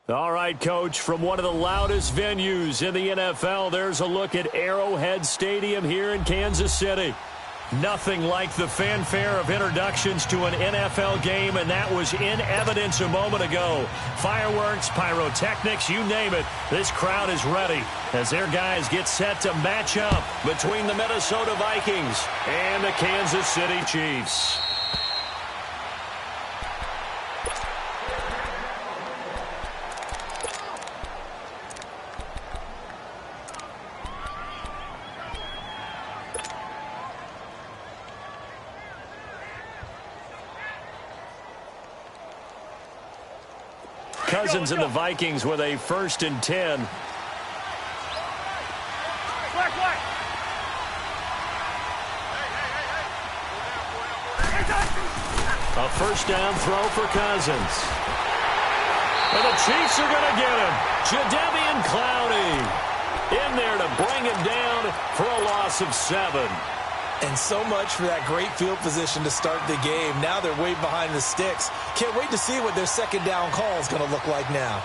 All right, Coach, from one of the loudest venues in the NFL, there's a look at Arrowhead Stadium here in Kansas City. Nothing like the fanfare of introductions to an NFL game, and that was in evidence a moment ago. Fireworks, pyrotechnics, you name it. This crowd is ready as their guys get set to match up between the Minnesota Vikings and the Kansas City Chiefs. Cousins and the Vikings with a 1st and 10. A first down throw for Cousins. And the Chiefs are going to get him. Jadeveon Clowney in there to bring him down for a loss of 7. And so much for that great field position to start the game. Now they're way behind the sticks. Can't wait to see what their second down call is going to look like now.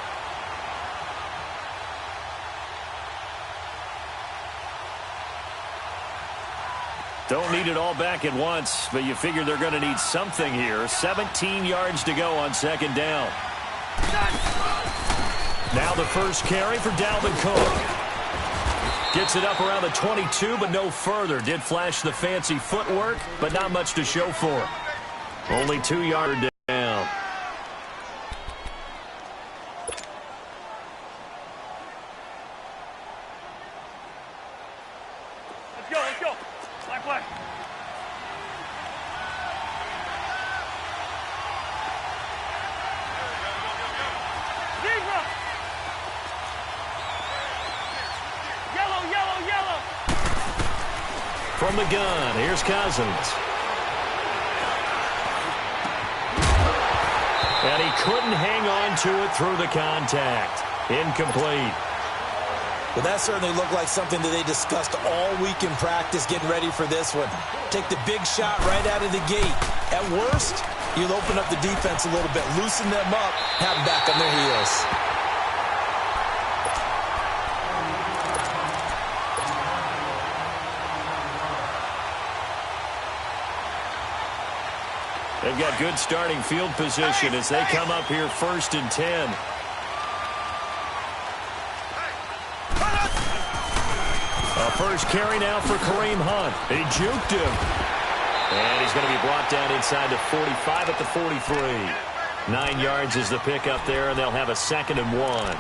Don't need it all back at once, but you figure they're going to need something here. 17 yards to go on second down. Now the first carry for Dalvin Cook. Gets it up around the 22, but no further. Did flash the fancy footwork, but not much to show for it. Only 2 yards down. Let's go, let's go. Black, black. From the gun, here's Cousins. And he couldn't hang on to it through the contact. Incomplete. Well, that certainly looked like something that they discussed all week in practice getting ready for this one. Take the big shot right out of the gate. At worst, you'll open up the defense a little bit, loosen them up, have them back on their heels. They've got good starting field position as they come up here 1st and 10. A first carry now for Kareem Hunt. He juked him. And he's going to be brought down inside the 45 at the 43. 9 yards is the pickup there, and they'll have a 2nd and 1.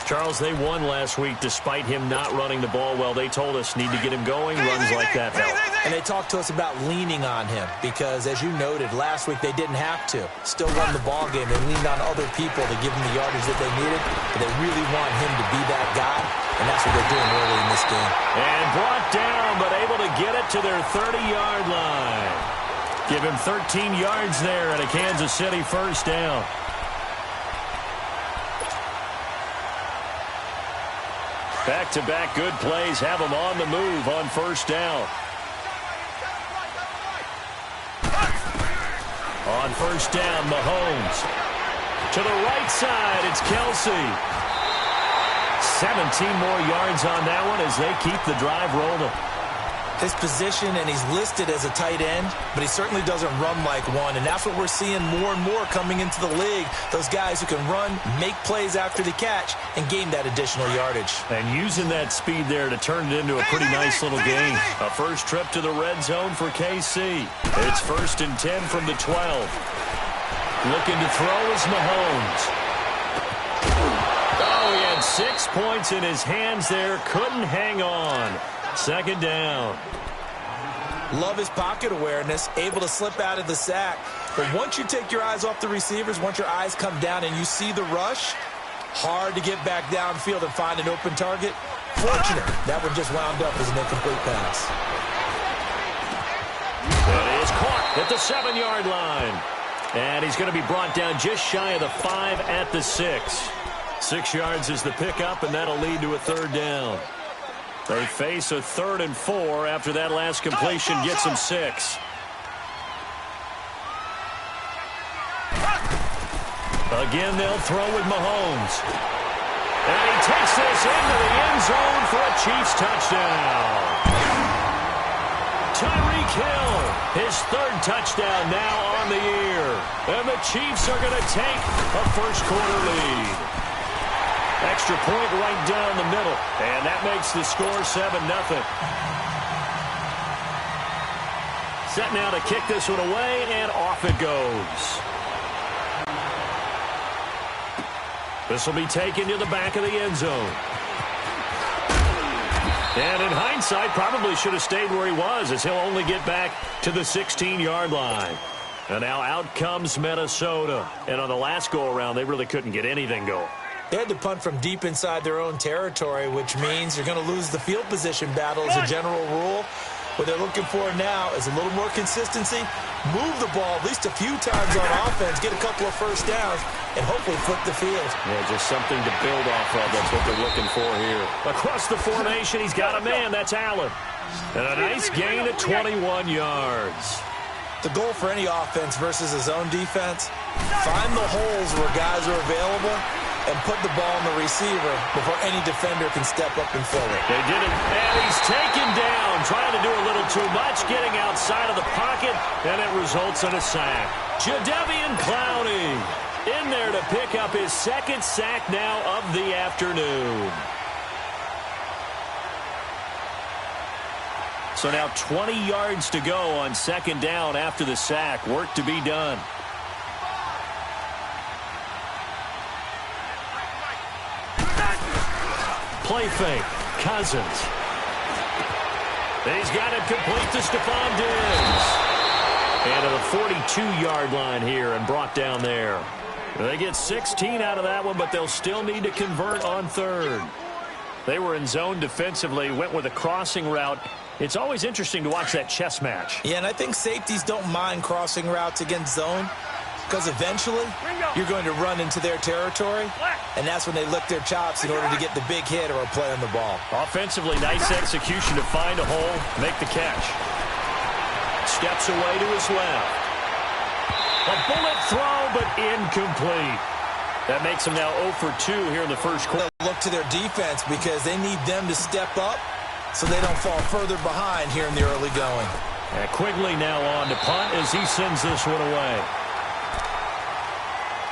Charles, they won last week despite him not running the ball well. They told us need to get him going. Runs like that help. And they talked to us about leaning on him because, as you noted, last week they didn't have to. Still won the ball game. They leaned on other people to give them the yardage that they needed, but they really want him to be that guy, and that's what they're doing early in this game. And brought down, but able to get it to their 30-yard line. Give him 13 yards there at a Kansas City first down. Back-to-back good plays have them on the move on first down. On first down, Mahomes. To the right side, it's Kelsey. 17 more yards on that one as they keep the drive rolling. His position, and he's listed as a tight end, but he certainly doesn't run like one, and that's what we're seeing more and more coming into the league. Those guys who can run, make plays after the catch, and gain that additional yardage. And using that speed there to turn it into a pretty nice little game. A first trip to the red zone for KC. It's 1st and 10 from the 12. Looking to throw is Mahomes. Oh, he had 6 points in his hands there. Couldn't hang on. 2nd down. Love his pocket awareness, able to slip out of the sack. But once you take your eyes off the receivers, once your eyes come down and you see the rush, hard to get back downfield and find an open target. Fortunate, that one just wound up as an incomplete pass. That is caught at the 7-yard line. And he's going to be brought down just shy of the 5 at the 6. 6 yards is the pickup, and that'll lead to a 3rd down. They face a 3rd and 4 after that last completion gets them 6. Again, they'll throw with Mahomes. And he takes this into the end zone for a Chiefs touchdown. Tyreek Hill, his third touchdown now on the year. And the Chiefs are going to take a first-quarter lead. Extra point right down the middle. And that makes the score 7-0. Set now to kick this one away, and off it goes. This will be taken to the back of the end zone. And in hindsight, probably should have stayed where he was, as he'll only get back to the 16-yard line. And now out comes Minnesota. And on the last go-around, they really couldn't get anything going. They had to punt from deep inside their own territory, which means you're going to lose the field position battle as a general rule. What they're looking for now is a little more consistency, move the ball at least a few times on offense, get a couple of first downs, and hopefully flip the field. Yeah, just something to build off of. That's what they're looking for here. Across the formation, he's got a man. That's Allen. And a nice gain at 21 yards. The goal for any offense versus his own defense, find the holes where guys are available and put the ball on the receiver before any defender can step up and fill it. They did it, and he's taken down, trying to do a little too much, getting outside of the pocket, and it results in a sack. Jadeveon Clowney in there to pick up his second sack now of the afternoon. So now 20 yards to go on second down after the sack. Work to be done. Play fake. Cousins. He's got it complete to Stephon Diggs. And to the 42-yard line here and brought down there. They get 16 out of that one, but they'll still need to convert on third. They were in zone defensively, went with a crossing route. It's always interesting to watch that chess match. Yeah, and I think safeties don't mind crossing routes against zone, because eventually you're going to run into their territory, and that's when they lick their chops in order to get the big hit or a play on the ball. Offensively, nice execution to find a hole, make the catch. Steps away to his left. A bullet throw, but incomplete. That makes them now 0 for 2 here in the first quarter. They'll look to their defense because they need them to step up so they don't fall further behind here in the early going. And Quigley now on to punt as he sends this one away.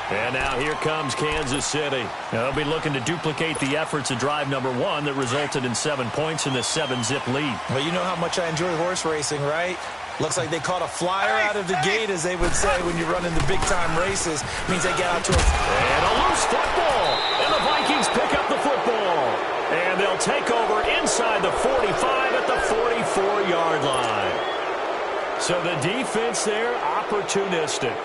And now here comes Kansas City. Now they'll be looking to duplicate the efforts of drive number 1 that resulted in 7 points in the 7-zip lead. Well, you know how much I enjoy horse racing, right? Looks like they caught a flyer out of the gate, as they would say when you're running the big-time races. Means they get out to a... And a loose football. And the Vikings pick up the football. And they'll take over inside the 45 at the 44-yard line. So the defense there, opportunistic.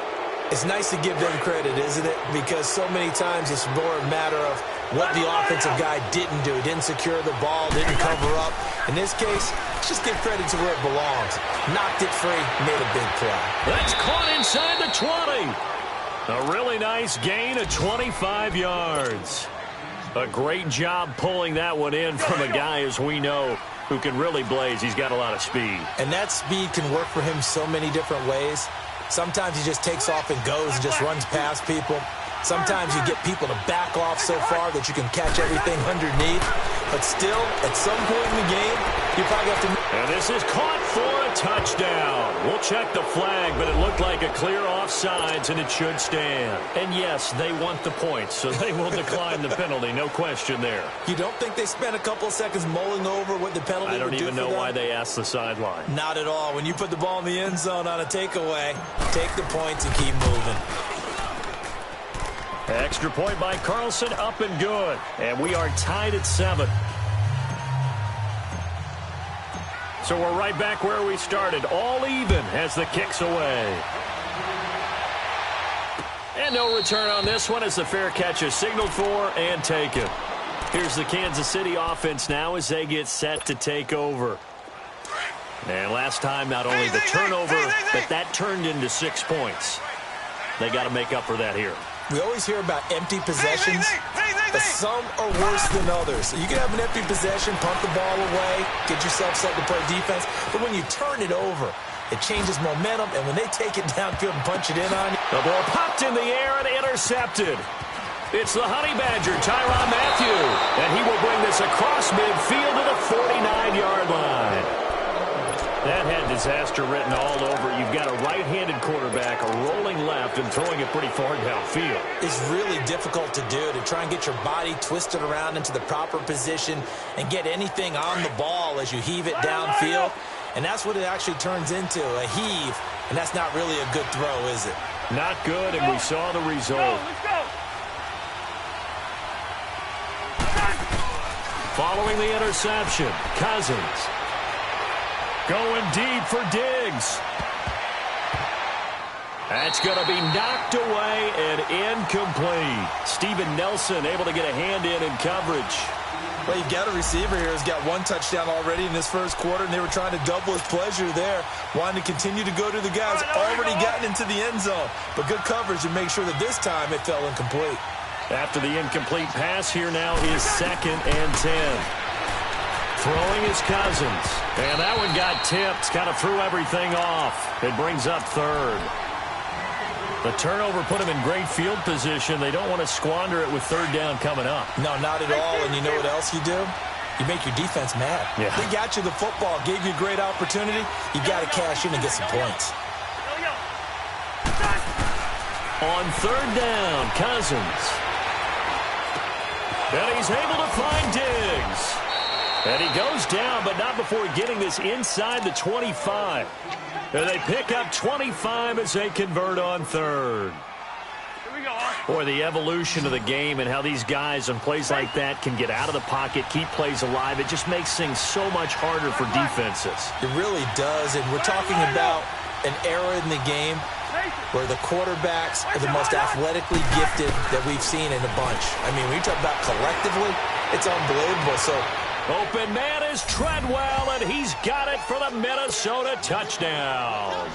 It's nice to give them credit, isn't it? Because so many times it's more a matter of what the offensive guy didn't do. Didn't secure the ball, didn't cover up. In this case, let's just give credit to where it belongs. Knocked it free, made a big play. That's caught inside the 20. A really nice gain of 25 yards. A great job pulling that one in from a guy, as we know, who can really blaze. He's got a lot of speed. And that speed can work for him so many different ways. Sometimes he just takes off and goes and just runs past people. Sometimes you get people to back off so far that you can catch everything underneath. But still, at some point in the game, you probably have to... And this is caught for a touchdown. We'll check the flag, but it looked like a clear offsides, and it should stand. And yes, they want the points, so they will decline the penalty. No question there. You don't think they spent a couple of seconds mulling over what the penalty would do for them? I don't even know why they asked the sideline. Not at all. When you put the ball in the end zone on a takeaway, take the points and keep moving. Extra point by Carlson, up and good. And we are tied at 7. So we're right back where we started. All even as the kick's away. And no return on this one as the fair catch is signaled for and taken. Here's the Kansas City offense now as they get set to take over. And last time, not only the turnover, but that turned into 6 points. They got to make up for that here. We always hear about empty possessions, but some are worse than others. You can have an empty possession, punt the ball away, get yourself set to play defense, but when you turn it over, It changes momentum, and when they take it downfield and punch it in on you. The ball popped in the air and intercepted. It's the Honey Badger, Tyrann Mathieu, and he will bring this across midfield to the 49-yard line. That had disaster written all over. You've got a right-handed quarterback rolling left and throwing it pretty far downfield. It's really difficult to do, to try and get your body twisted around into the proper position and get anything on the ball as you heave it downfield. And that's what it actually turns into, a heave. And that's not really a good throw, is it? Not good, and we saw the result. Let's go. Following the interception, Cousins going deep for Diggs. That's going to be knocked away and incomplete. Steven Nelson able to get a hand in coverage. Well, you've got a receiver here who's got one touchdown already in this first quarter, and they were trying to double his pleasure there, wanting to continue to go to the guys already gotten into the end zone. But good coverage to make sure that this time it fell incomplete. After the incomplete pass, here now is 2nd and 10. Throwing is Cousins. And that one got tipped, kind of threw everything off. It brings up 3rd. The turnover put him in great field position. They don't want to squander it with 3rd down coming up. No, not at all. And you know what else you do? You make your defense mad. Yeah. They got you the football, gave you a great opportunity. You got to cash in and get some points. On 3rd down, Cousins. And he's able to find Diggs. And he goes down, but not before getting this inside the 25. And they pick up 25 as they convert on 3rd. Here we go. Boy, the evolution of the game and how these guys on plays like that can get out of the pocket, keep plays alive, it just makes things so much harder for defenses. It really does, and we're talking about an era in the game where the quarterbacks are the most athletically gifted that we've seen in a bunch. I mean, when you talk about collectively, it's unbelievable. So open man is Treadwell, and he's got it for the Minnesota touchdown.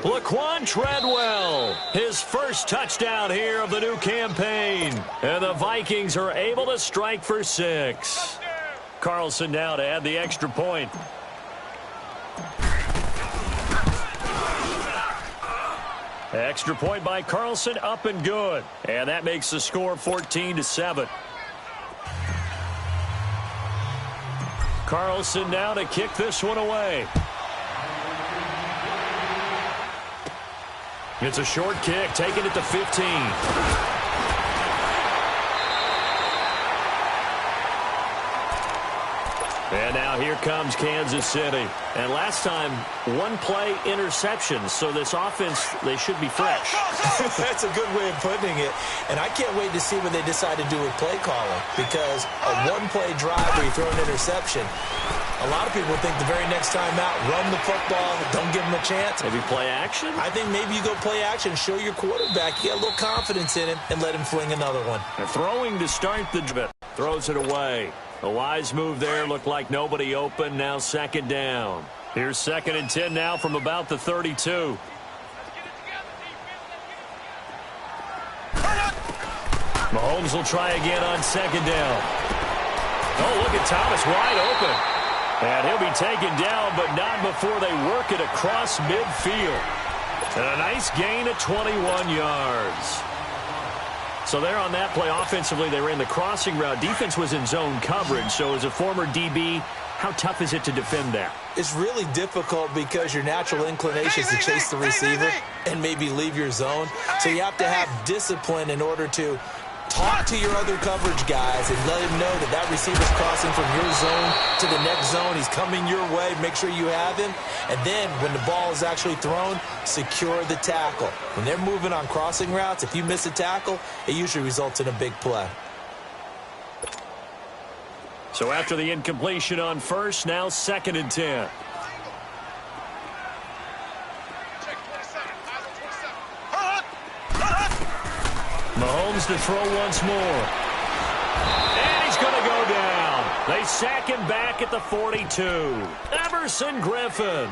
Laquan Treadwell, his first touchdown here of the new campaign. And the Vikings are able to strike for 6. Carlson now to add the extra point. Extra point by Carlson, up and good. And that makes the score 14-7. Carlson now to kick this one away. It's a short kick, taking it to 15. And now here comes Kansas City. And last time, one-play interception. So this offense, they should be fresh. That's a good way of putting it. And I can't wait to see what they decide to do with play calling. Because a one-play drive where you throw an interception, a lot of people think the very next time out, run the football, don't give them a chance. Maybe play action? I think maybe you go play action, show your quarterback, you get a little confidence in him, and let him fling another one. And throwing to start the drive. Throws it away. A wise move there. Looked like nobody open. Now 2nd down. Here's 2nd and 10 now from about the 32. Mahomes will try again on 2nd down. Oh, look at Thomas wide open. And he'll be taken down, but not before they work it across midfield. And a nice gain of 21 yards. So there on that play, offensively, they ran the crossing route. Defense was in zone coverage. So as a former DB, how tough is it to defend that? It's really difficult because your natural inclination is to chase the receiver and maybe leave your zone. So you have to have discipline in order to talk to your other coverage guys and let him know that that receiver's crossing from your zone to the next zone. He's coming your way. Make sure you have him. And then when the ball is actually thrown, secure the tackle. When they're moving on crossing routes, if you miss a tackle, it usually results in a big play. So after the incompletion on 1st, now 2nd and 10. Mahomes to throw once more. And he's going to go down. They sack him back at the 42. Everson Griffin.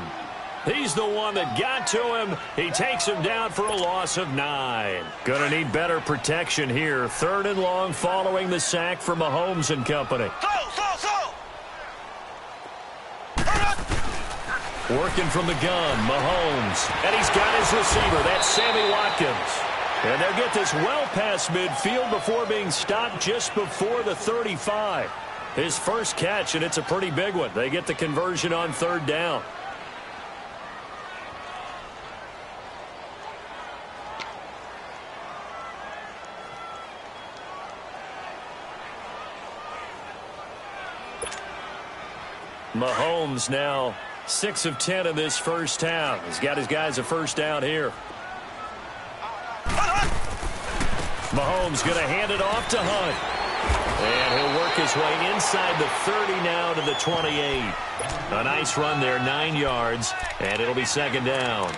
He's the one that got to him. He takes him down for a loss of 9. Going to need better protection here. 3rd and long following the sack from Mahomes and company. Working from the gun, Mahomes. And he's got his receiver. That's Sammy Watkins. And they'll get this well past midfield before being stopped just before the 35. His first catch, and it's a pretty big one. They get the conversion on third down. Mahomes now 6 of 10 in this first half. He's got his guys a first down here. Mahomes going to hand it off to Hunt. And he'll work his way inside the 30 now to the 28. A nice run there, 9 yards, and it'll be second down.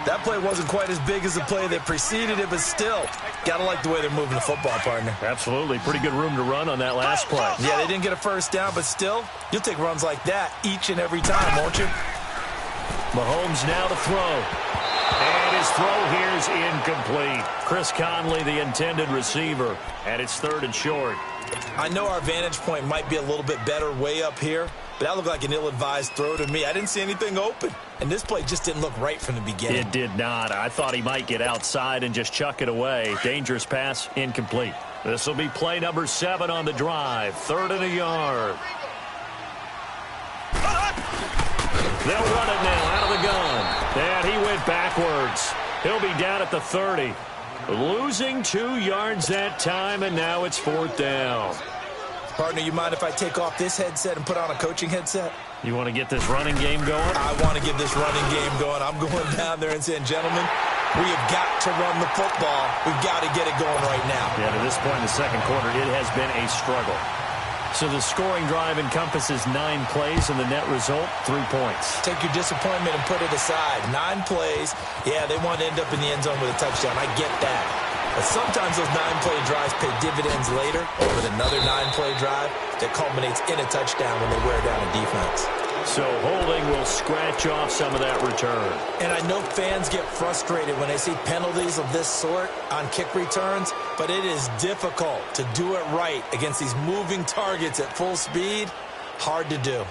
That play wasn't quite as big as the play that preceded it, but still, gotta like the way they're moving the football, partner. Absolutely. Pretty good room to run on that last play. Yeah, they didn't get a first down, but still, you'll take runs like that each and every time, won't you? Mahomes now to throw. And his throw here is incomplete. Chris Conley, the intended receiver, and it's 3rd and short. I know our vantage point might be a little bit better way up here, but that looked like an ill-advised throw to me. I didn't see anything open, and this play just didn't look right from the beginning. It did not. I thought he might get outside and just chuck it away. Dangerous pass, incomplete. This will be play number 7 on the drive. 3rd and a yard. They'll run it now out of the gun. And he went backwards. He'll be down at the 30. Losing 2 yards that time, and now it's 4th down. Partner, you mind if I take off this headset and put on a coaching headset? You want to get this running game going? I want to get this running game going. I'm going down there and saying, gentlemen, we have got to run the football. We've got to get it going right now. Yeah, to this point in the second quarter, it has been a struggle. So the scoring drive encompasses 9 plays, and the net result, 3 points. Take your disappointment and put it aside. 9 plays. Yeah, they want to end up in the end zone with a touchdown. I get that. But sometimes those 9-play drives pay dividends later with another 9-play drive that culminates in a touchdown when they wear down a defense. So holding will scratch off some of that return. And I know fans get frustrated when they see penalties of this sort on kick returns, but it is difficult to do it right against these moving targets at full speed. Hard to do.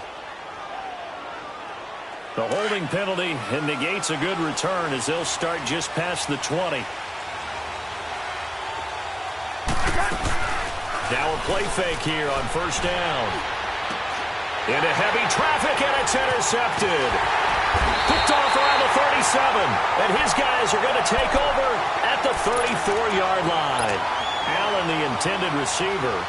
The holding penalty negates a good return as they'll start just past the 20. Now a play fake here on first down. Into heavy traffic, and it's intercepted. Picked off around the 37, and his guys are going to take over at the 34-yard line. Allen, the intended receiver,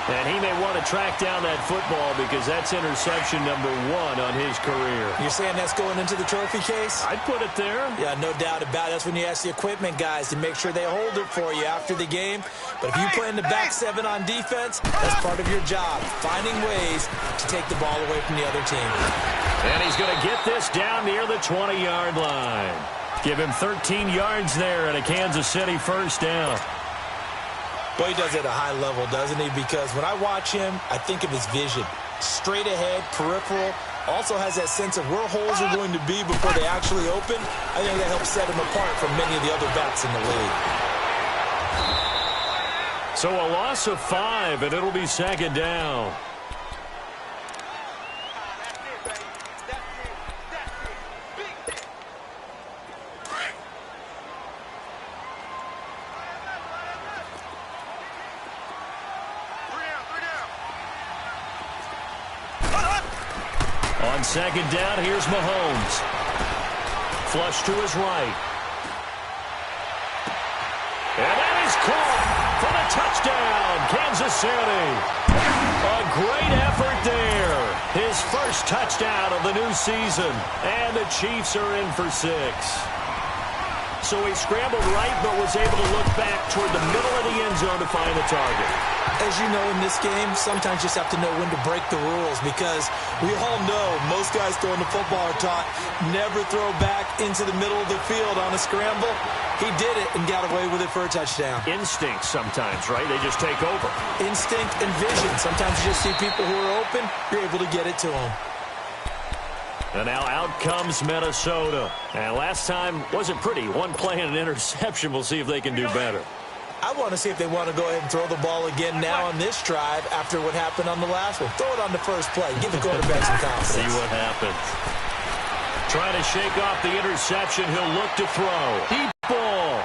and he may want to track down that football because that's interception number 1 on his career. You're saying that's going into the trophy case? I'd put it there. Yeah, no doubt about it. That's when you ask the equipment guys to make sure they hold it for you after the game. But if you play in the back 7 on defense, that's part of your job, finding ways to take the ball away from the other team. And he's going to get this down near the 20-yard line. Give him 13 yards there and a Kansas City first down. Boy, he does it at a high level, doesn't he? Because when I watch him, I think of his vision. Straight ahead, peripheral. Also has that sense of where holes are going to be before they actually open. I think that helps set him apart from many of the other backs in the league. So a loss of 5, and it'll be second down. On second down, here's Mahomes. Flush to his right. And that is caught for the touchdown, Kansas City. A great effort there. His first touchdown of the new season. And the Chiefs are in for 6. So he scrambled right, but was able to look back toward the middle of the end zone to find the target. As you know, in this game, sometimes you just have to know when to break the rules because we all know most guys throwing the football are taught never throw back into the middle of the field on a scramble. He did it and got away with it for a touchdown. Instinct sometimes, right? They just take over. Instinct and vision. Sometimes you just see people who are open, you're able to get it to them. And now out comes Minnesota. And last time wasn't pretty. 1 play and an interception. We'll see if they can do better. I want to see if they want to go ahead and throw the ball again now on this drive after what happened on the last one. Throw it on the first play. Give the quarterback some confidence. See what happens. Trying to shake off the interception. He'll look to throw. Deep ball.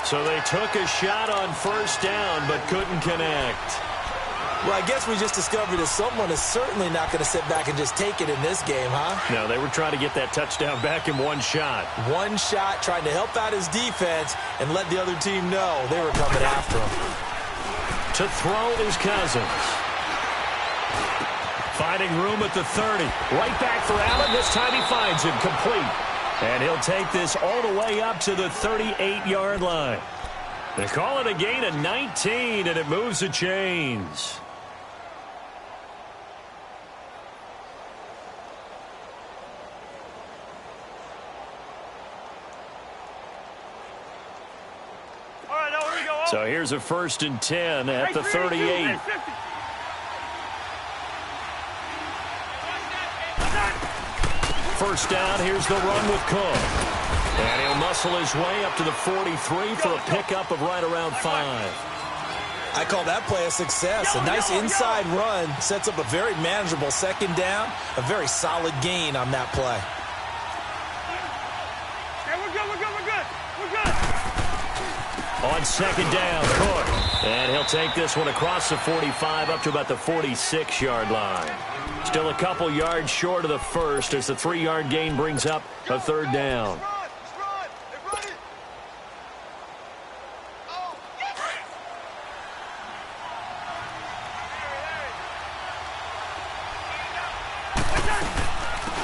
So they took a shot on first down, but couldn't connect. Well, I guess we just discovered that someone is certainly not going to sit back and just take it in this game, huh? No, they were trying to get that touchdown back in one shot. One shot, trying to help out his defense and let the other team know they were coming after him. To throw is Cousins. Finding room at the 30. Right back for Allen. This time he finds him complete. And he'll take this all the way up to the 38-yard line. They call it a gain of 19, and it moves the chains. All right, now here we go. So here's a 1st and 10 at the 38. First down, here's the run with Cook. And he'll muscle his way up to the 43 for a pickup of right around 5. I call that play a success. A nice inside run sets up a very manageable second down. A very solid gain on that play. Okay, we're good, we're good, we're good. We're good. On second down, Cook. And he'll take this one across the 45 up to about the 46-yard line. Still a couple yards short of the first as the 3-yard gain brings up a 3rd down.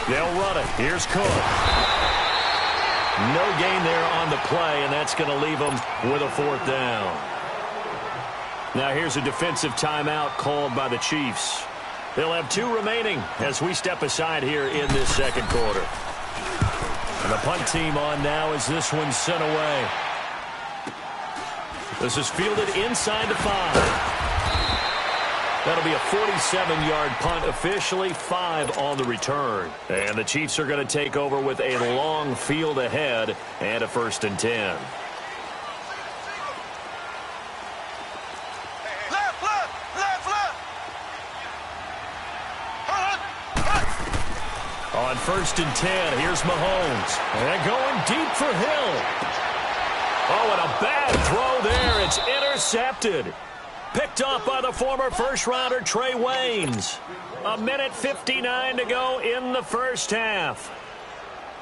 They'll run it. Here's Cook. No gain there on the play, and that's going to leave them with a 4th down. Now here's a defensive timeout called by the Chiefs. They'll have 2 remaining as we step aside here in this second quarter. And the punt team on now as this one's sent away. This is fielded inside the 5. That'll be a 47-yard punt, officially 5 on the return. And the Chiefs are going to take over with a long field ahead and a 1st and 10. On 1st and 10, here's Mahomes. And going deep for Hill. Oh, and a bad throw there. It's intercepted. Picked off by the former first-rounder Trey Waynes. 1:59 to go in the first half.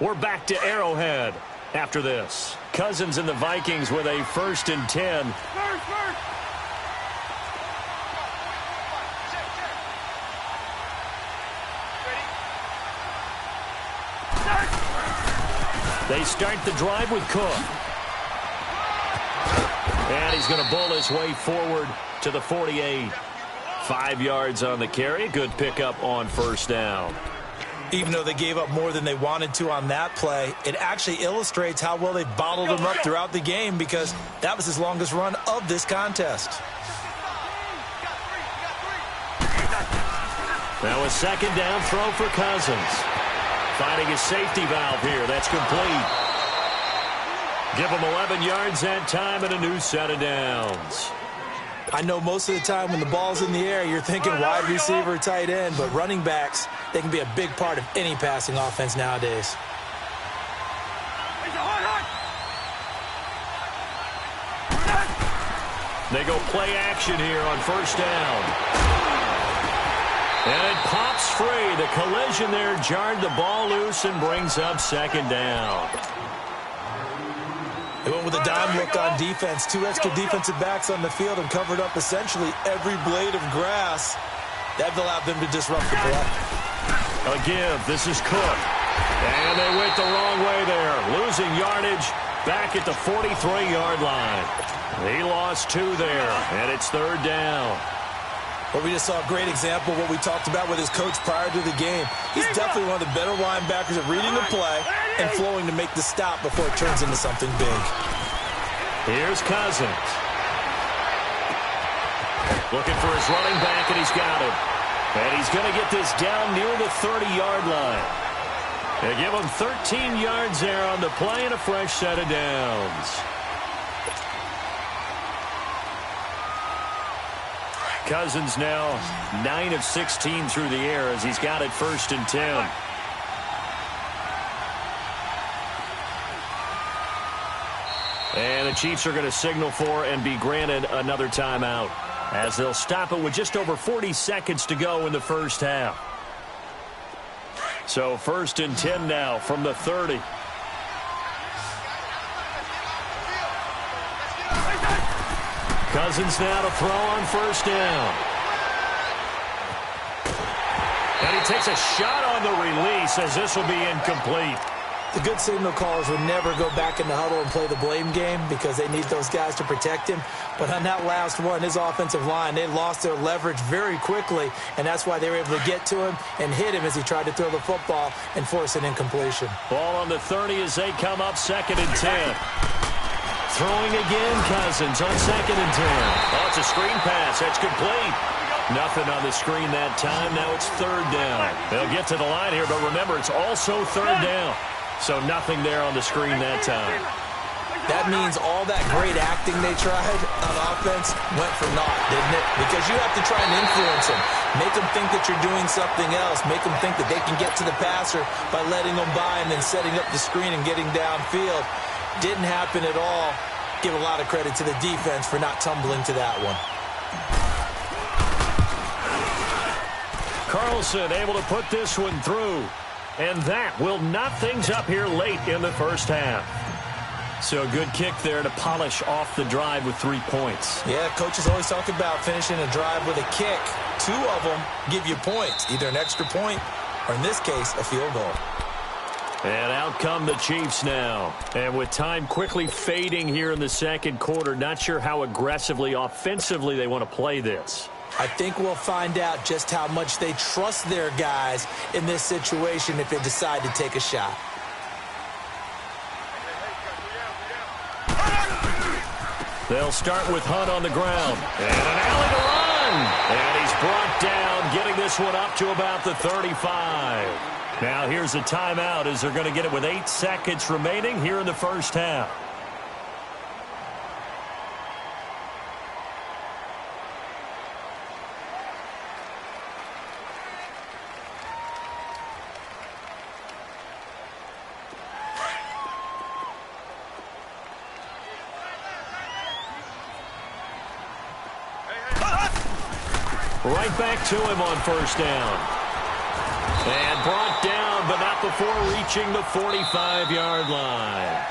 We're back to Arrowhead after this. Cousins and the Vikings with a 1st and 10. They start the drive with Cook. And he's going to bull his way forward to the 48. 5 yards on the carry. Good pickup on first down. Even though they gave up more than they wanted to on that play, it actually illustrates how well they bottled him up throughout the game because that was his longest run of this contest. Now a second down throw for Cousins. Finding his safety valve here. That's complete. Give him 11 yards that time and a new set of downs. I know most of the time when the ball's in the air, you're thinking wide receiver, tight end, but running backs, they can be a big part of any passing offense nowadays. They go play action here on first down. And it pops free. The collision there jarred the ball loose and brings up second down. They went with a dime look on defense. 2 extra defensive backs on the field and covered up essentially every blade of grass. That allowed them to disrupt the play. A give. This is Cook. And they went the wrong way there. Losing yardage back at the 43-yard line. He lost 2 there, and it's 3rd down. Well, we just saw a great example of what we talked about with his coach prior to the game. He's definitely one of the better linebackers at reading the play and flowing to make the stop before it turns into something big. Here's Cousins. Looking for his running back, and he's got him. And he's going to get this down near the 30-yard line. They give him 13 yards there on the play and a fresh set of downs. Cousins now 9 of 16 through the air as he's got it 1st and 10. And the Chiefs are going to signal for and be granted another timeout, as they'll stop it with just over 40 seconds to go in the first half. So 1st and 10 now from the 30. Cousins now to throw on 1st down. And he takes a shot on the release, as this will be incomplete. The good signal callers would never go back in the huddle and play the blame game because they need those guys to protect him. But on that last one, his offensive line, they lost their leverage very quickly, and that's why they were able to get to him and hit him as he tried to throw the football and force an incompletion. Ball on the 30 as they come up 2nd and 10. Throwing again, Cousins on 2nd and 10. Oh, it's a screen pass. That's complete. Nothing on the screen that time. Now it's 3rd down. They'll get to the line here, but remember, it's also 3rd down. So nothing there on the screen that time. That means all that great acting they tried on offense went for naught, didn't it? Because you have to try and influence them. Make them think that you're doing something else. Make them think that they can get to the passer by letting them by and then setting up the screen and getting downfield. Didn't happen at all. Give a lot of credit to the defense for not tumbling to that one. Carlson able to put this one through. And that will knot things up here late in the first half. So a good kick there to polish off the drive with 3 points. Yeah, coaches always talk about finishing a drive with a kick. 2 of them give you points, either an extra point or, in this case, a field goal. And out come the Chiefs now. And with time quickly fading here in the 2nd quarter, not sure how aggressively, offensively they want to play this. I think we'll find out just how much they trust their guys in this situation if they decide to take a shot. They'll start with Hunt on the ground. And an alley to run. And he's brought down, getting this one up to about the 35. Now here's a timeout as they're going to get it with 8 seconds remaining here in the first half. Right back to him on 1st down. And brought down, but not before reaching the 45-yard line.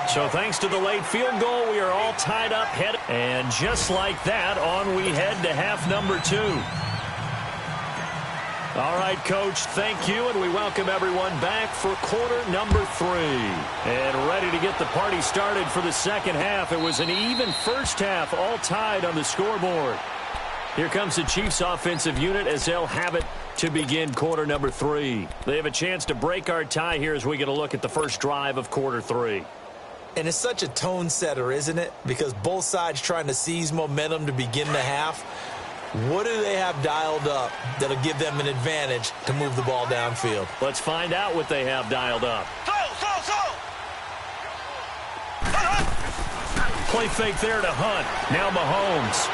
So thanks to the late field goal, we are all tied up. And just like that, on we head to half number 2. All right, Coach, thank you, and we welcome everyone back for quarter number 3. And ready to get the party started for the 2nd half. It was an even first half, all tied on the scoreboard. Here comes the Chiefs offensive unit as they'll have it to begin quarter number 3. They have a chance to break our tie here as we get a look at the first drive of quarter 3. And it's such a tone setter, isn't it? Because both sides trying to seize momentum to begin the half. What do they have dialed up that'll give them an advantage to move the ball downfield? Let's find out what they have dialed up. Play fake there to Hunt. Now Mahomes.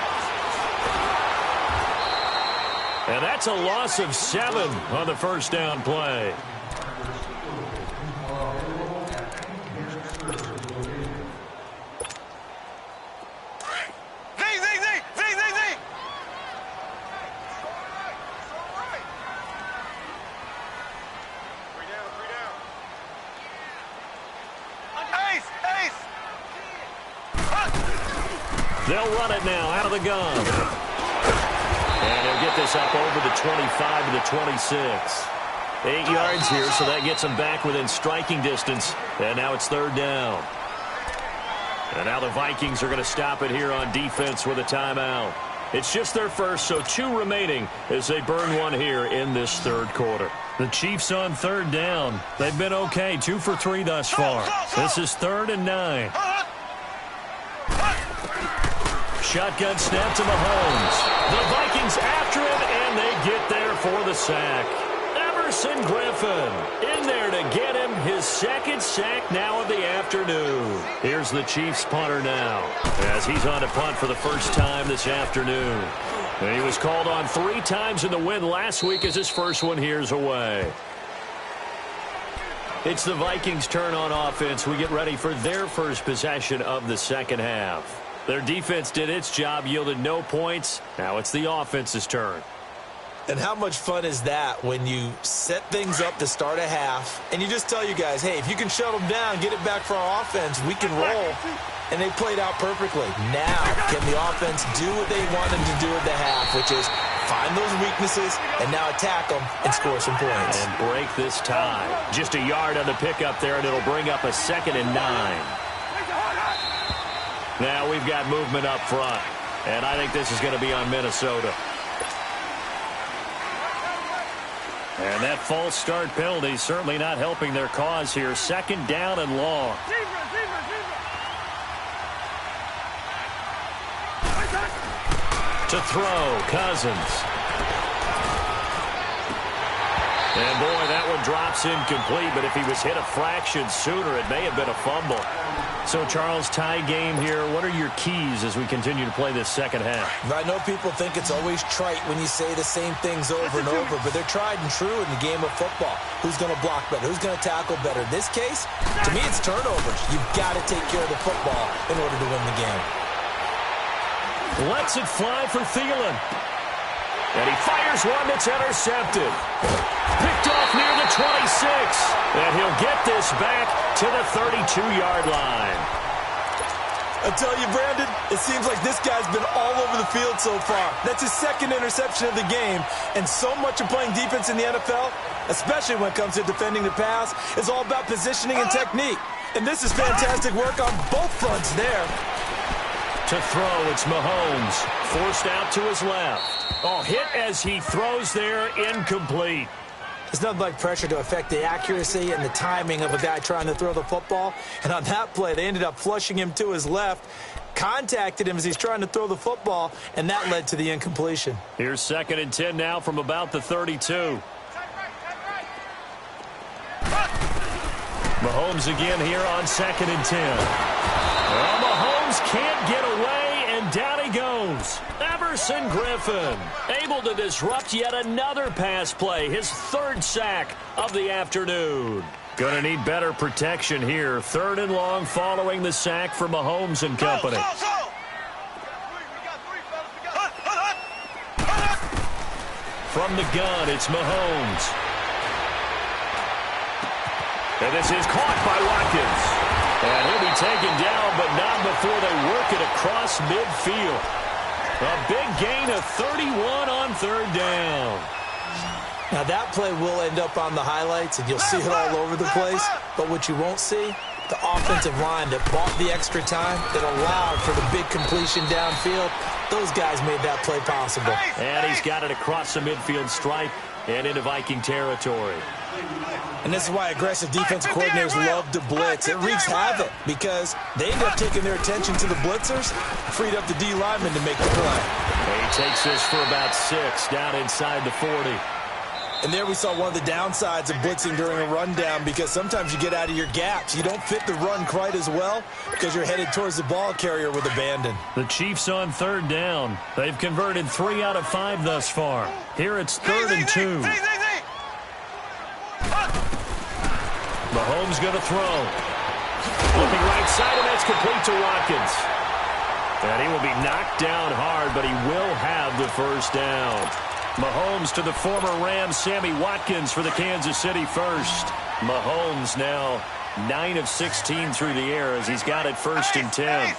And that's a loss of 7 on the first down play. They'll run it now out of the gun. And he'll get this up over the 25 to the 26. 8 yards here, so that gets him back within striking distance. And now it's 3rd down. And now the Vikings are going to stop it here on defense with a timeout. It's just their first, so 2 remaining as they burn one here in this 3rd quarter. The Chiefs on 3rd down. They've been okay, 2 for 3 thus far. This is 3rd and 9. Shotgun snap to Mahomes. The Vikings after him, and they get there for the sack. Everson Griffin in there to get him his 2nd sack now of the afternoon. Here's the Chiefs punter now as he's on to punt for the first time this afternoon. And he was called on 3 times in the win last week as his first one here's away. It's the Vikings' turn on offense. We get ready for their first possession of the second half. Their defense did its job, yielded no points. Now it's the offense's turn. And how much fun is that when you set things up to start a half, and you just tell you guys, hey, if you can shut them down, get it back for our offense, we can roll. And they played out perfectly. Now, can the offense do what they want them to do at the half, which is find those weaknesses and now attack them and score some points. And break this tie. Just a yard on the pickup there, and it'll bring up a 2nd and 9. Now we've got movement up front, and I think this is going to be on Minnesota. And that false start penalty certainly not helping their cause here. 2nd down and long. To throw, Cousins. And boy, that one drops incomplete, but if he was hit a fraction sooner, it may have been a fumble. So, Charles, tie game here. What are your keys as we continue to play this second half? I know people think it's always trite when you say the same things over and over, but they're tried and true in the game of football. Who's going to block better? Who's going to tackle better? In this case, to me, it's turnovers. You've got to take care of the football in order to win the game. Lets it fly for Thielen. And he fires one that's intercepted. Picked off near the 26. And he'll get this back to the 32-yard line. I tell you, Brandon, it seems like this guy's been all over the field so far. That's his 2nd interception of the game. And so much of playing defense in the NFL, especially when it comes to defending the pass, is all about positioning and technique. And this is fantastic work on both fronts there. To throw, it's Mahomes. Forced out to his left. Oh, hit as he throws there, incomplete. There's nothing like pressure to affect the accuracy and the timing of a guy trying to throw the football. And on that play, they ended up flushing him to his left, contacted him as he's trying to throw the football, and that led to the incompletion. Here's 2nd and 10 now from about the 32. Mahomes again here on 2nd and 10. Well, Mahomes can't get away, and down he goes. Everson Griffin able to disrupt yet another pass play, his 3rd sack of the afternoon. Going to need better protection here. 3rd and long following the sack for Mahomes and company. From the gun, it's Mahomes. And this is caught by Watkins. And he'll be taken down, but not before they work it across midfield. A big gain of 31 on 3rd down. Now that play will end up on the highlights, and you'll see it all over the place. But what you won't see, the offensive line that bought the extra time, that allowed for the big completion downfield, those guys made that play possible. And he's got it across the midfield stripe and into Viking territory. And this is why aggressive defensive coordinators love to blitz. It wreaks havoc because they end up taking their attention to the blitzers, freed up the D lineman to make the play. And he takes this for about 6 down inside the 40. And there we saw one of the downsides of blitzing during a rundown, because sometimes you get out of your gaps. You don't fit the run quite as well because you're headed towards the ball carrier with abandon. The Chiefs on 3rd down. They've converted 3 out of 5 thus far. Here it's 3rd and 2. Mahomes going to throw. Looking right side, and that's complete to Watkins. And he will be knocked down hard, but he will have the 1st down. Mahomes to the former Ram, Sammy Watkins, for the Kansas City first. Mahomes now 9 of 16 through the air as he's got it 1st and 10.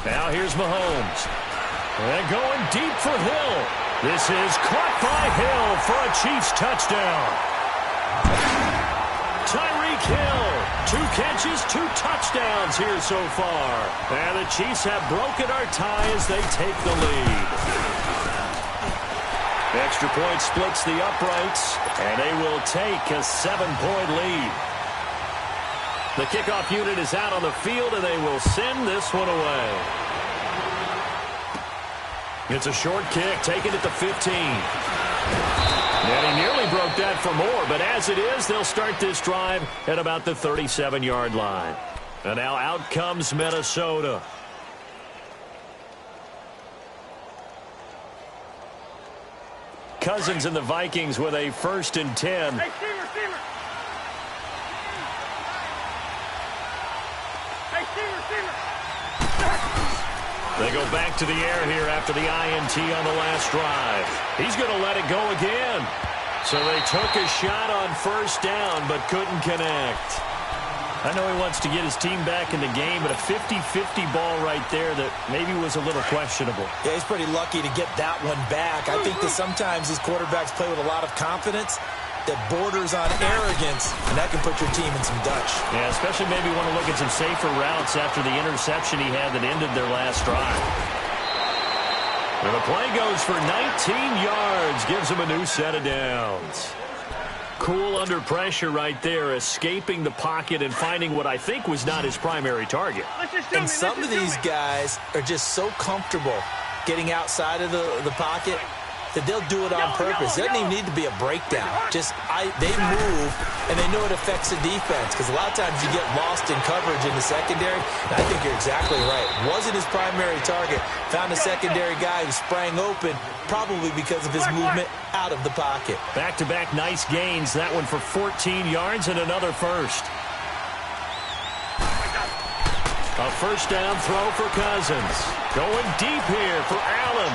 Now here's Mahomes. And going deep for Hill. This is caught by Hill for a Chiefs touchdown. Tyreek Hill, 2 catches, 2 touchdowns here so far. And the Chiefs have broken our tie as they take the lead. Extra point splits the uprights, and they will take a 7-point lead. The kickoff unit is out on the field, and they will send this one away. It's a short kick, taken at the 15. And he nearly broke that for more, but as it is, they'll start this drive at about the 37-yard line. And now out comes Minnesota. Cousins and the Vikings with a 1st and 10. Hey, receiver. They go back to the air here after the INT on the last drive. He's going to let it go again. So they took a shot on 1st down but couldn't connect. I know he wants to get his team back in the game, but a 50-50 ball right there that maybe was a little questionable. Yeah, he's pretty lucky to get that one back. I think that sometimes these quarterbacks play with a lot of confidence that borders on arrogance, and that can put your team in some Dutch. Yeah, especially maybe want to look at some safer routes after the interception he had that ended their last drive. And the play goes for 19 yards, gives him a new set of downs. Cool under pressure right there, escaping the pocket and finding what I think was not his primary target. And some of these guys are just so comfortable getting outside of the pocket that they'll do it on purpose. It doesn't even need to be a breakdown. They move, and they know it affects the defense, because a lot of times you get lost in coverage in the secondary, and I think you're exactly right. Wasn't his primary target. Found a secondary guy who sprang open, probably because of his movement out of the pocket. Back-to-back nice gains. That one for 14 yards and another first. A 1st down throw for Cousins. Going deep here for Allen.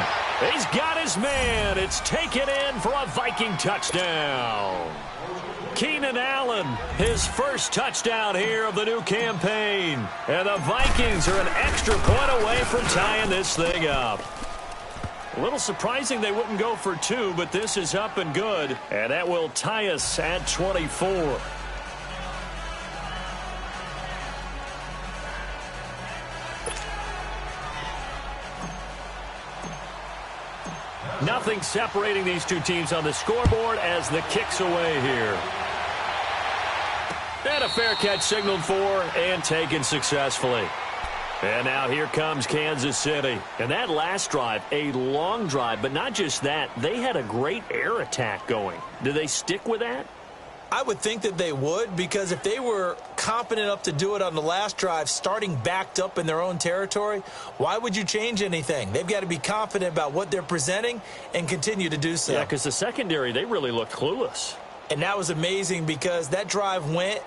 He's got his man. It's taken in for a Viking touchdown. Keenan Allen, his 1st touchdown here of the new campaign. And the Vikings are an extra point away from tying this thing up. A little surprising they wouldn't go for 2, but this is up and good. And that will tie us at 24. Nothing separating these two teams on the scoreboard as the kick's away here. And a fair catch signaled for and taken successfully. And now here comes Kansas City. And that last drive, a long drive, but not just that. They had a great air attack going. Do they stick with that? I would think that they would, because if they were competent enough to do it on the last drive, starting backed up in their own territory, why would you change anything? They've got to be confident about what they're presenting and continue to do so. Yeah, because the secondary, they really looked clueless. And that was amazing, because that drive went,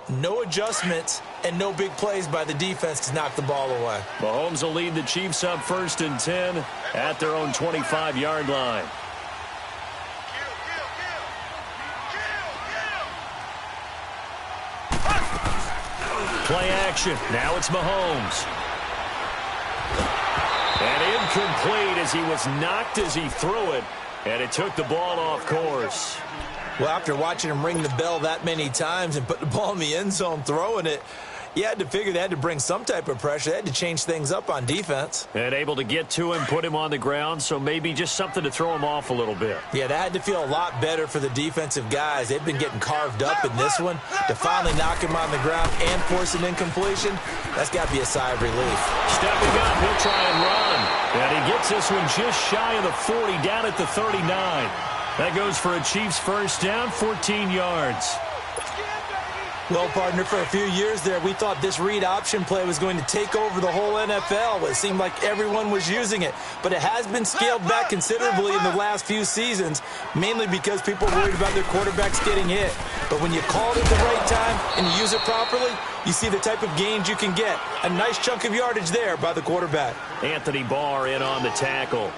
no adjustments, and no big plays by the defense to knock the ball away. Mahomes will lead the Chiefs up 1st and 10 at their own 25-yard line. Play action. Now it's Mahomes. And incomplete as he was knocked as he threw it. And it took the ball off course. Well, after watching him ring the bell that many times and put the ball in the end zone throwing it, you had to figure they had to bring some type of pressure. They had to change things up on defense. And able to get to him, put him on the ground, so maybe just something to throw him off a little bit. Yeah, that had to feel a lot better for the defensive guys. They've been getting carved up in this one. To finally knock him on the ground and force an incompletion, that's got to be a sigh of relief. Stepping up, he'll try and run. And he gets this one just shy of the 40, down at the 39. That goes for a Chiefs 1st down, 14 yards. Well, partner, for a few years there, we thought this read option play was going to take over the whole NFL. It seemed like everyone was using it. But it has been scaled back considerably in the last few seasons, mainly because people are worried about their quarterbacks getting hit. But when you call it at the right time and you use it properly, you see the type of gains you can get. A nice chunk of yardage there by the quarterback. Anthony Barr in on the tackle.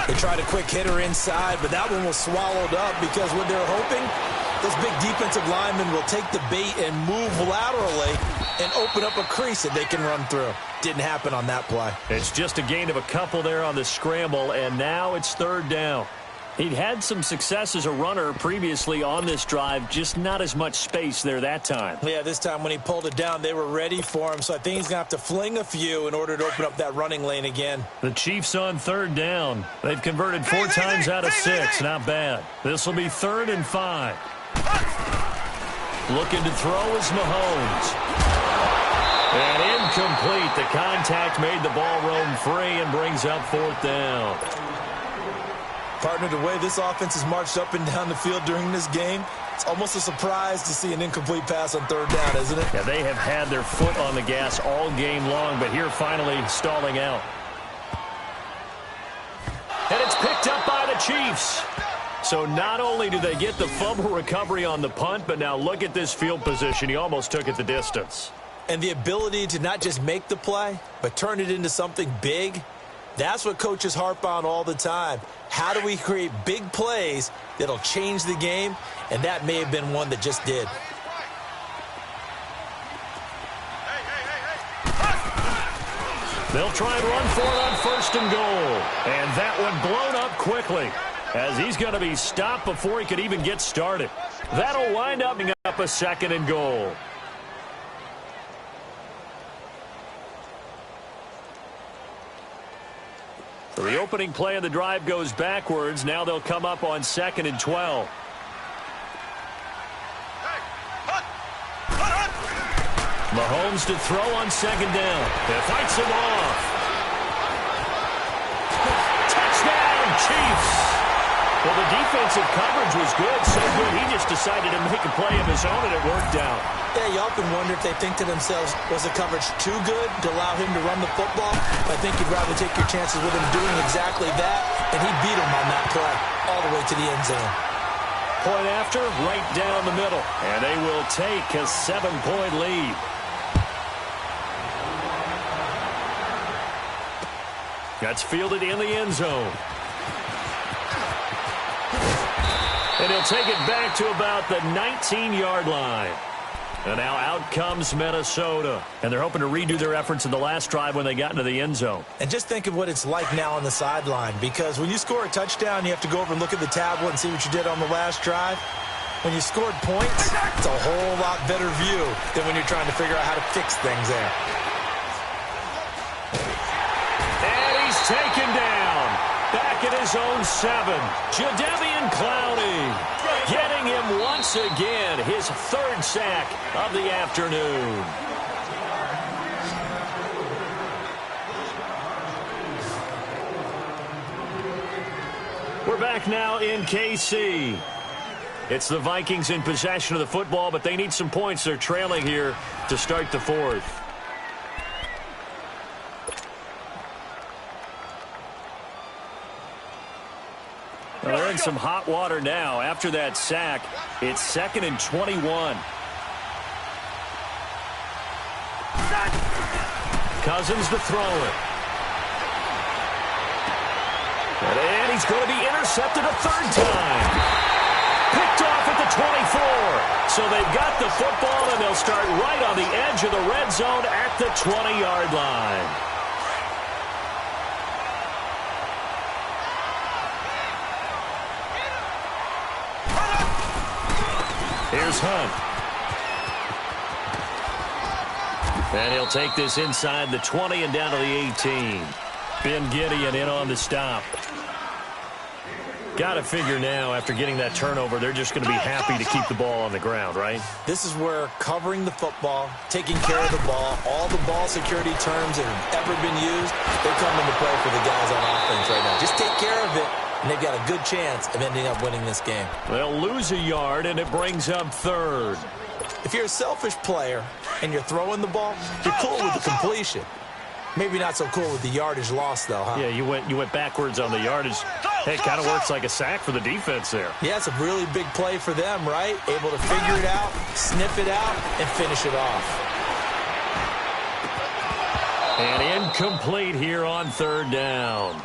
They tried a quick hitter inside, but that one was swallowed up because what they're hoping, those big defensive linemen will take the bait and move laterally and open up a crease that they can run through. Didn't happen on that play. It's just a gain of a couple there on the scramble, and now it's 3rd down. He'd had some success as a runner previously on this drive, just not as much space there that time. Yeah, this time when he pulled it down, they were ready for him, so I think he's going to have to fling a few in order to open up that running lane again. The Chiefs on 3rd down. They've converted 4 times out of 6. Not bad. This will be 3rd and 5. Looking to throw is Mahomes. And incomplete. The contact made the ball roam free and brings up 4th down. Partner, the way this offense has marched up and down the field during this game, it's almost a surprise to see an incomplete pass on third down, isn't it? Yeah, they have had their foot on the gas all game long, but here finally stalling out. And it's picked up by the Chiefs. So not only do they get the fumble recovery on the punt, but now look at this field position. He almost took it the distance. And the ability to not just make the play, but turn it into something big, that's what coaches harp on all the time. How do we create big plays that'll change the game? And that may have been one that just did. They'll try and run for it on 1st and goal. And that one blown up quickly, as he's going to be stopped before he could even get started. That'll wind up being up a 2nd and goal. So the opening play of the drive goes backwards. Now they'll come up on 2nd and 12. Mahomes to throw on 2nd down. It fights him off. Touchdown, Chiefs. Well, the defensive coverage was good, so good he just decided to make a play of his own, and it worked out. Yeah, you often wonder if they think to themselves, was the coverage too good to allow him to run the football? I think you'd rather take your chances with him doing exactly that, and he beat him on that play all the way to the end zone. Point after, right down the middle, and they will take a 7-point lead. That's fielded in the end zone. And he'll take it back to about the 19-yard line. And now out comes Minnesota. And they're hoping to redo their efforts in the last drive when they got into the end zone. And just think of what it's like now on the sideline. Because when you score a touchdown, you have to go over and look at the tablet and see what you did on the last drive. When you scored points, it's a whole lot better view than when you're trying to figure out how to fix things there. And he's taken down. Back at his own 7. Jadeveon Clowney getting him once again. His 3rd sack of the afternoon. We're back now in KC. It's the Vikings in possession of the football, but they need some points. They're trailing here to start the 4th. Well, they're in some hot water now. After that sack, it's 2nd and 21. Cousins to throw it. And he's going to be intercepted a 3rd time. Picked off at the 24. So they've got the football, and they'll start right on the edge of the red zone at the 20-yard line. Here's Hunt. And he'll take this inside the 20 and down to the 18. Ben Gideon in on the stop. Got to figure now, after getting that turnover, they're just going to be happy to keep the ball on the ground, right? This is where covering the football, taking care of the ball, all the ball security terms that have ever been used, they come into play for the guys on offense right now. Just take care of it, and they've got a good chance of ending up winning this game. They'll lose a yard, and it brings up 3rd. If you're a selfish player and you're throwing the ball, you're cool with the completion. Maybe not so cool with the yardage loss, though, huh? Yeah, you went backwards on the yardage. Hey, it kind of works like a sack for the defense there. Yeah, it's a really big play for them, right? Able to figure it out, sniff it out, and finish it off. And incomplete here on 3rd down.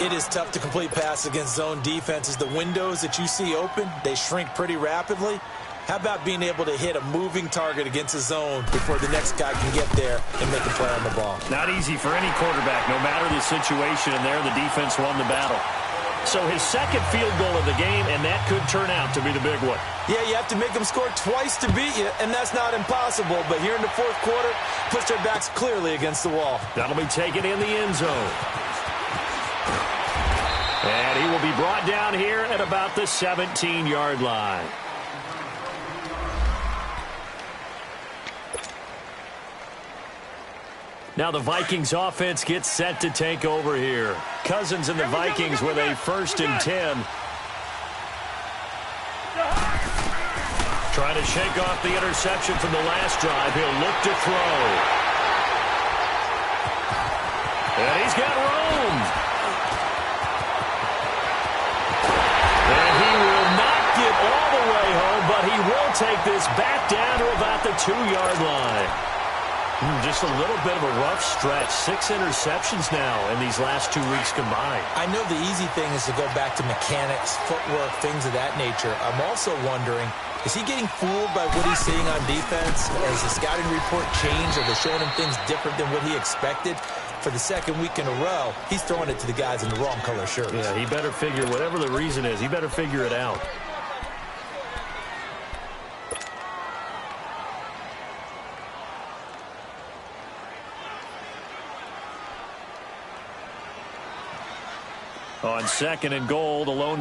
It is tough to complete passes against zone defenses. The windows that you see open, they shrink pretty rapidly. How about being able to hit a moving target against a zone before the next guy can get there and make a play on the ball? Not easy for any quarterback. No matter the situation, and there the defense won the battle. So his 2nd field goal of the game, and that could turn out to be the big one. Yeah, you have to make them score twice to beat you, and that's not impossible. But here in the 4th quarter, push their backs clearly against the wall. That'll be taken in the end zone. And he will be brought down here at about the 17-yard line. Now the Vikings offense gets set to take over here. Cousins and the Vikings with a 1st and 10. Trying to shake off the interception from the last drive. He'll look to throw. And he's got room. And he will not get all the way home, but he will take this back down to about the 2-yard line. Just a little bit of a rough stretch. 6 interceptions now in these last 2 weeks combined. I know the easy thing is to go back to mechanics, footwork, things of that nature. I'm also wondering, is he getting fooled by what he's seeing on defense? Has the scouting report changed? Are they showing him things different than what he expected? For the 2nd week in a row, he's throwing it to the guys in the wrong color shirts. Yeah, he better figure, whatever the reason is, he better figure it out. On 2nd and goal, the lone